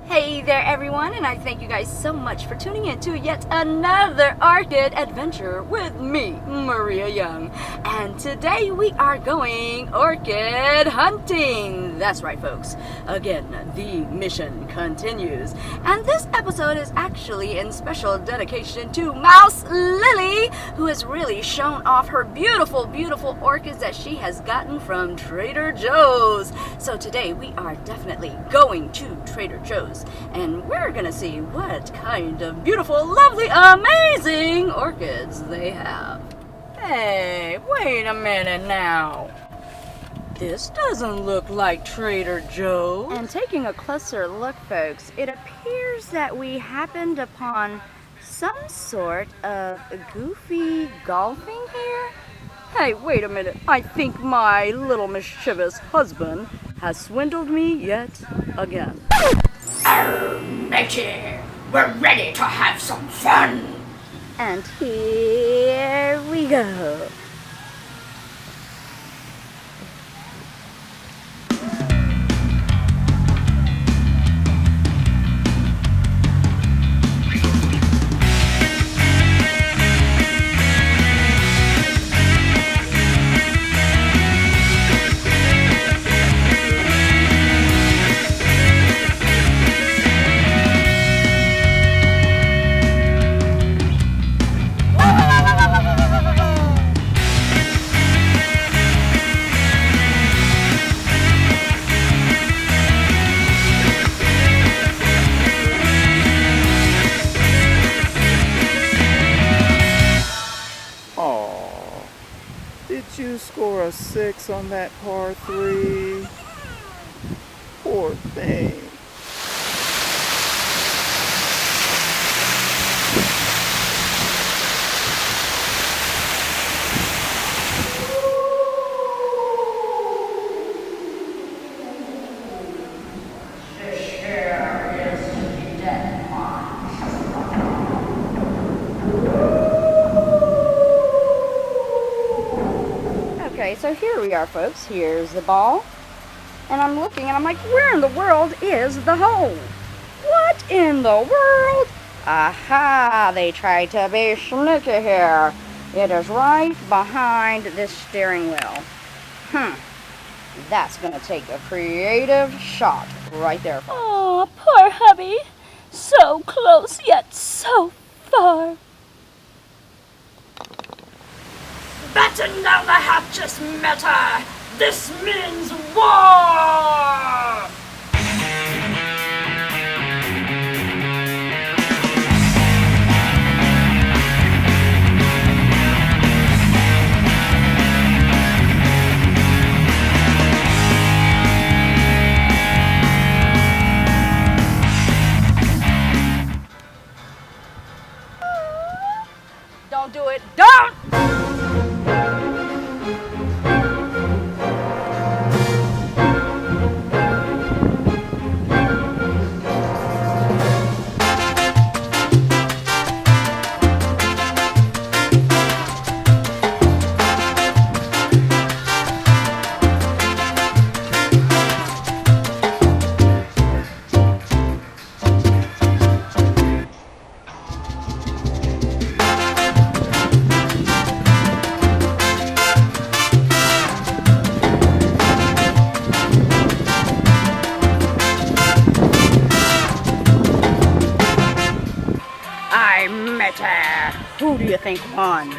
Hey there everyone, and I thank you guys so much for tuning in to yet another orchid adventure with me, Maria Young. And today we are going orchid hunting. That's right folks, again, the mission continues. And this episode is actually in special dedication to Mouse Lily, who has really shown off her beautiful, beautiful orchids that she has gotten from Trader Joe's. So today we are definitely going to Trader Joe's, and we're gonna see what kind of beautiful, lovely, amazing orchids they have. Hey, wait a minute now. This doesn't look like Trader Joe's. And taking a closer look, folks, it appears that we happened upon some sort of goofy golfing here. Hey, wait a minute. I think my little mischievous husband has swindled me yet again. Matey, we're ready to have some fun. And here we go. Did you score a 6 on that par 3? Poor thing. Okay, so here we are, folks. Here's the ball. And I'm looking and I'm like, where in the world is the hole? What in the world? Aha, they tried to be sneaky here. It is right behind this steering wheel. That's gonna take a creative shot right there. Oh, poor hubby. So close yet so far. Batten down the hatches, Meta. This means war. Don't do it. Don't! Who do you think won?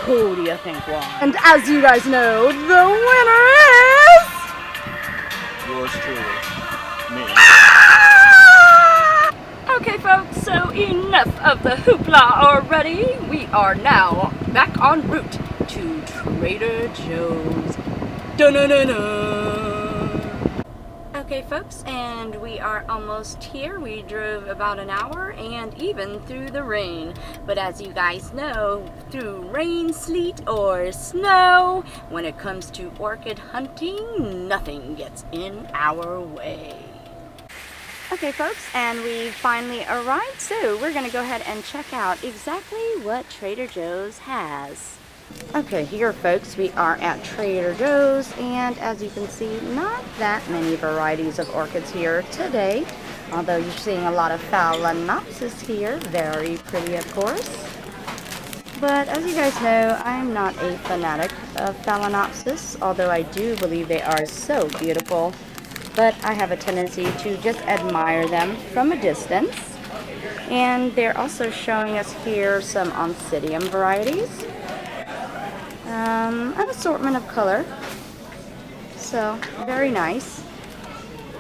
Who do you think won? And as you guys know, the winner is... Yours truly. Me. Okay folks, so enough of the hoopla already. We are now back en route to Trader Joe's. Dun-dun-dun-dun. Okay folks, and we are almost here. We drove about an hour and even through the rain. But as you guys know, through rain, sleet, or snow, when it comes to orchid hunting, nothing gets in our way. Okay folks, and we finally arrived, so we're gonna go ahead and check out exactly what Trader Joe's has. Okay, here folks, we are at Trader Joe's, and as you can see, not that many varieties of orchids here today. Although you're seeing a lot of Phalaenopsis here, very pretty of course. But as you guys know, I'm not a fanatic of Phalaenopsis, although I do believe they are so beautiful. But I have a tendency to just admire them from a distance. And they're also showing us here some Oncidium varieties. An assortment of color. So, very nice.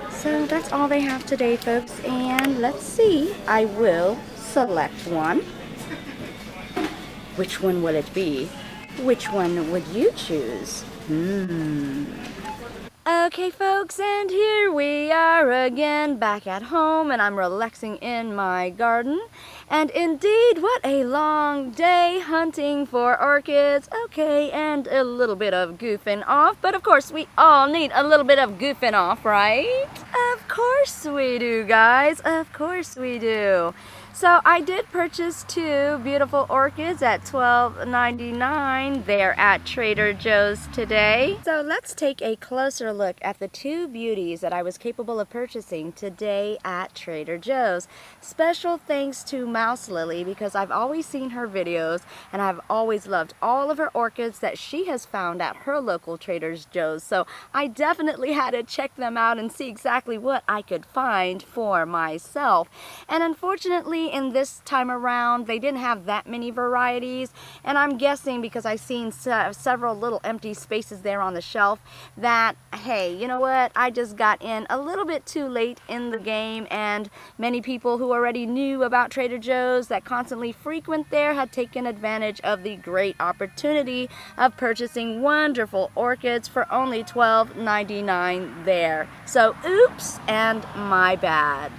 So that's all they have today, folks. And let's see. I will select one. Which one will it be? Which one would you choose? Okay, folks, and here we are again, back at home, and I'm relaxing in my garden. And indeed, what a long day hunting for orchids. Okay, and a little bit of goofing off, but of course we all need a little bit of goofing off, right? Of course we do, guys. Of course we do. So I did purchase 2 beautiful orchids at $12.99 there at Trader Joe's today. So let's take a closer look at the 2 beauties that I was capable of purchasing today at Trader Joe's. Special thanks to Mouse Lily, because I've always seen her videos and I've always loved all of her orchids that she has found at her local Trader Joe's. So I definitely had to check them out and see exactly what I could find for myself. And unfortunately, in this time around, they didn't have that many varieties, and I'm guessing because I've seen several little empty spaces there on the shelf that, hey, you know what, I just got in a little bit too late in the game, and many people who already knew about Trader Joe's that constantly frequent there had taken advantage of the great opportunity of purchasing wonderful orchids for only $12.99 there. So oops, and my bad.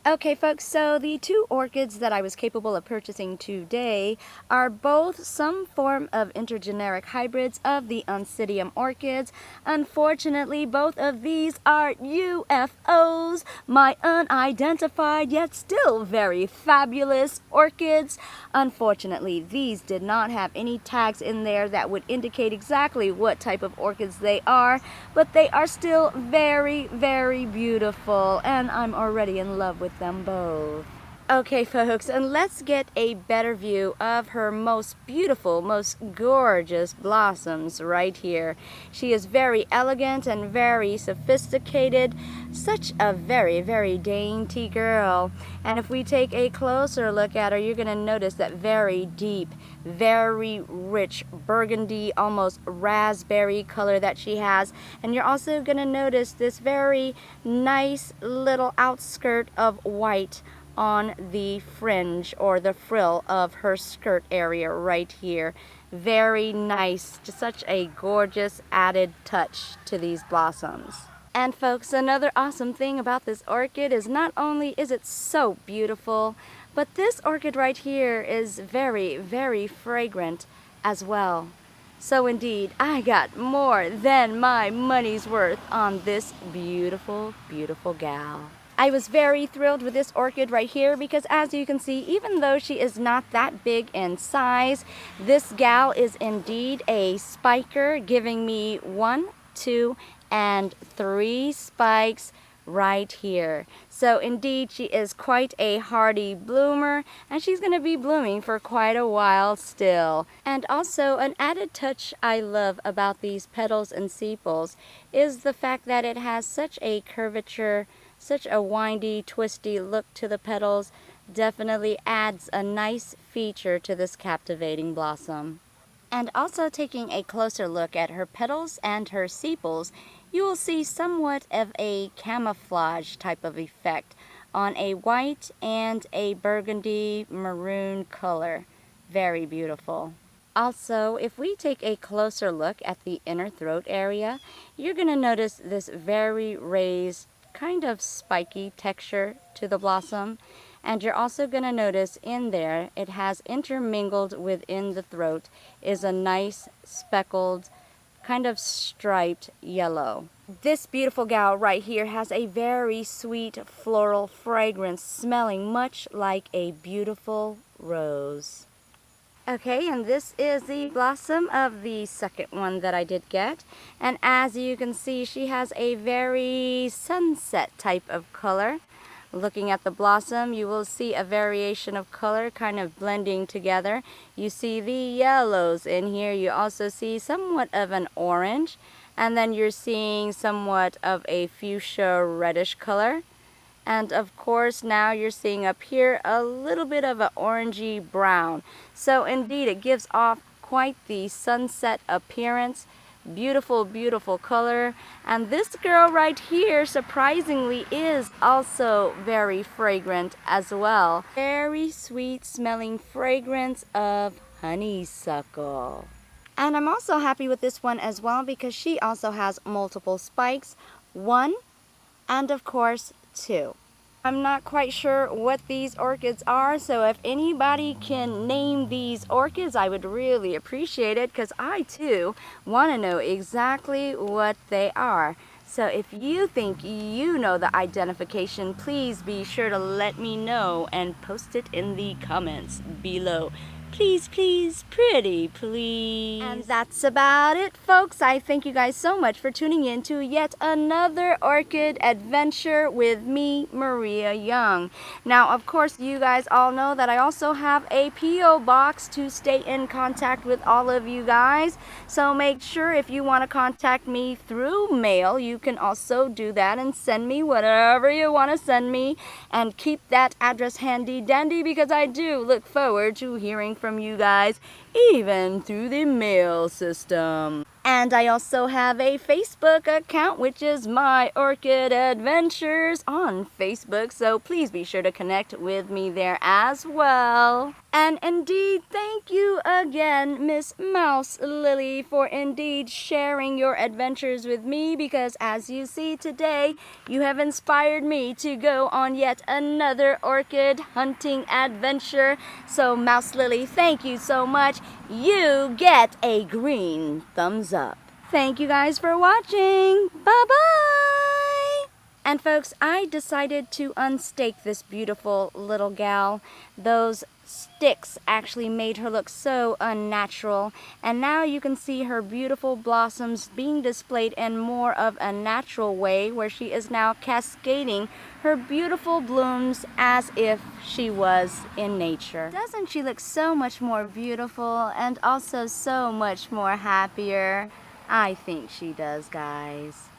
Okay, folks, so the 2 orchids that I was capable of purchasing today are both some form of intergeneric hybrids of the Oncidium orchids. Unfortunately, both of these are UFOs, my unidentified yet still very fabulous orchids. Unfortunately, these did not have any tags in there that would indicate exactly what type of orchids they are, but they are still very, very beautiful, and I'm already in love with them both. Okay, folks, and let's get a better view of her most beautiful, most gorgeous blossoms right here. She is very elegant and very sophisticated. Such a very, very dainty girl. And if we take a closer look at her, you're going to notice that very deep, very rich burgundy, almost raspberry color that she has. And you're also going to notice this very nice little outskirt of white on the fringe or the frill of her skirt area right here. Very nice, just such a gorgeous added touch to these blossoms. And folks, another awesome thing about this orchid is not only is it so beautiful, but this orchid right here is very, very fragrant as well. So indeed, I got more than my money's worth on this beautiful, beautiful gal. I was very thrilled with this orchid right here because, as you can see, even though she is not that big in size, this gal is indeed a spiker, giving me 1, 2, and 3 spikes right here. So indeed, she is quite a hardy bloomer, and she's going to be blooming for quite a while still. And also, an added touch I love about these petals and sepals is the fact that it has such a curvature, such a windy, twisty look to the petals. Definitely adds a nice feature to this captivating blossom. And also, taking a closer look at her petals and her sepals, you will see somewhat of a camouflage type of effect on a white and a burgundy maroon color. Very beautiful. Also, if we take a closer look at the inner throat area, you're going to notice this very raised, kind of spiky texture to the blossom. And you're also going to notice in there, it has intermingled within the throat is a nice speckled, kind of striped yellow. This beautiful gal right here has a very sweet floral fragrance, smelling much like a beautiful rose. Okay, and this is the blossom of the second one that I did get. And as you can see, she has a very sunset type of color Looking at the blossom, you will see a variation of color kind of blending together. You see the yellows in here. You also see somewhat of an orange, and then you're seeing somewhat of a fuchsia reddish color. And of course, now you're seeing up here a little bit of an orangey brown. So indeed, it gives off quite the sunset appearance. Beautiful, beautiful color. And this girl right here, surprisingly, is also very fragrant as well. Very sweet smelling fragrance of honeysuckle. And I'm also happy with this one as well because she also has multiple spikes. One, and of course, two. I'm not quite sure what these orchids are, so if anybody can name these orchids, I would really appreciate it because I too want to know exactly what they are. So if you think you know the identification, please be sure to let me know and post it in the comments below. Please, please, pretty please. And that's about it, folks. I thank you guys so much for tuning in to yet another orchid adventure with me, Maria Young. Now, of course, you guys all know that I also have a P.O. box to stay in contact with all of you guys. So make sure if you want to contact me through mail, you can also do that and send me whatever you want to send me. And keep that address handy dandy because I do look forward to hearing from you guys, even through the mail system. And I also have a Facebook account, which is My Orchid Adventures on Facebook, so please be sure to connect with me there as well. And indeed, thank you again, Miss Mouse Lily, for indeed sharing your adventures with me, because as you see today, you have inspired me to go on yet another orchid hunting adventure. So Mouse Lily, thank you so much. You get a green thumbs up. Thank you guys for watching. Bye-bye. And folks, I decided to unstake this beautiful little gal. Those sticks actually made her look so unnatural. And now you can see her beautiful blossoms being displayed in more of a natural way, where she is now cascading her beautiful blooms as if she was in nature. Doesn't she look so much more beautiful and also so much more happier? I think she does, guys.